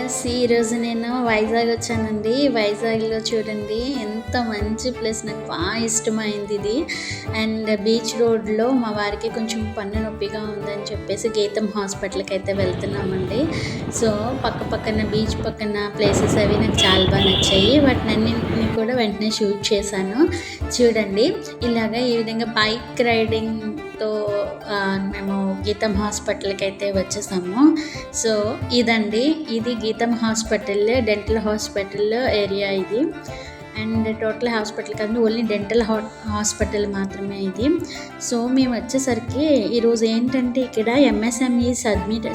Viewers, ఈరోజు నేను వైజాగ్ వచ్చానండి. వైజాగ్లో చూడండి ఎంత మంచి ప్లేస్, నాకు బాగా ఇష్టమైంది ఇది. అండ్ బీచ్ రోడ్లో మా వారికి కొంచెం పన్ను నొప్పిగా ఉందని చెప్పేసి గీతం హాస్పిటల్కి అయితే వెళ్తున్నామండి. సో పక్కన బీచ్ పక్కన ప్లేసెస్ అవి నాకు చాలా బాగా నచ్చాయి. వాటిని అన్నింటినీ కూడా వెంటనే షూట్ చేశాను. చూడండి ఇలాగా ఈ విధంగా బైక్ రైడింగ్తో మేము గీతం హాస్పిటల్కి అయితే వచ్చేసాము. సో ఇదండి, ఇది గీతం హాస్పిటల్, డెంటల్ హాస్పిటల్ ఏరియా ఇది. అండ్ టోటల్ హాస్పిటల్ కాదు, ఓన్లీ డెంటల్ హాస్పిటల్ మాత్రమే ఇది. సో మేము వచ్చేసరికి ఈరోజు ఏంటంటే ఇక్కడ ఎంఎస్ఎంఈ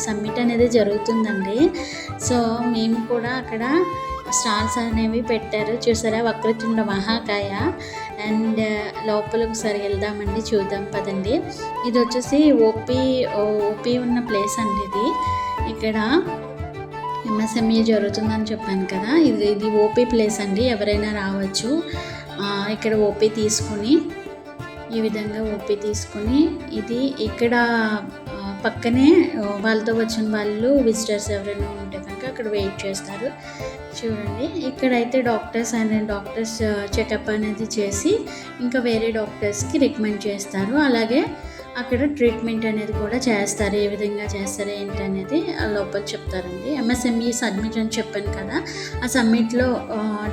సమ్మిట్ అనేది జరుగుతుందండి. సో మేము కూడా అక్కడ స్టాల్స్ అనేవి పెట్టారు. చూసారా, వక్రతుండ మహాకాయ. అండ్ లోపలికి ఒకసారి వెళ్దామండి, చూద్దాం పదండి. ఇది వచ్చేసి ఓపీ ఉన్న ప్లేస్ అండి ఇది. ఇక్కడ ఎంఎస్ఎంఈ జరుగుతుందని చెప్పాను కదా, ఇది ఓపీ ప్లేస్ అండి, ఎవరైనా రావచ్చు. ఇక్కడ ఓపీ తీసుకుని ఈ విధంగా ఓపీ తీసుకుని ఇది ఇక్కడ పక్కనే వాళ్ళతో వచ్చిన వాళ్ళు విజిటర్స్ ఎవరైనా ఉంటే కనుక అక్కడ వెయిట్ చేస్తారు. చూడండి ఇక్కడైతే డాక్టర్స్ చెకప్ అనేది చేసి ఇంకా వేరే డాక్టర్స్కి రికమెండ్ చేస్తారు. అలాగే అక్కడ ట్రీట్మెంట్ అనేది కూడా చేస్తారు. ఏ విధంగా చేస్తారు ఏంటి అనేది లోపల చెప్తారండి. ఎంఎస్ఎంఈ సబ్మిట్ అని చెప్పాను కదా, ఆ సబ్మిట్లో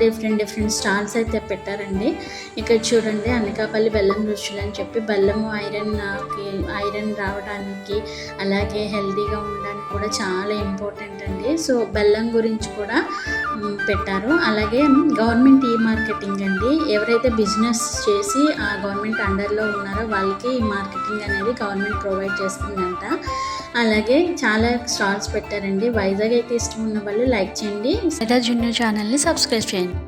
డిఫరెంట్ స్టాల్స్ అయితే పెట్టారండి. ఇక్కడ చూడండి, అనకాపల్లి బెల్లం రుచులు అని చెప్పి బెల్లము ఐరన్ రావడానికి అలాగే హెల్తీగా ఉండడానికి కూడా చాలా ఇంపార్టెంట్ అండి. సో బెల్లం గురించి కూడా పెట్టారు. అలాగే గవర్నమెంట్ ఈ మార్కెటింగ్ అండి, ఎవరైతే బిజినెస్ చేసి ఆ గవర్నమెంట్ అండర్లో ఉన్నారో వాళ్ళకి ఈ మార్కెటింగ్ అనేది గవర్నమెంట్ ప్రొవైడ్ చేస్తుందంట. అలాగే చాలా స్టాల్స్ పెట్టారండి. వైజాగ్ అయితే ఇష్టం ఉన్న వాళ్ళు లైక్ చేయండి, జూనియర్ ఛానల్ని సబ్స్క్రైబ్ చేయండి.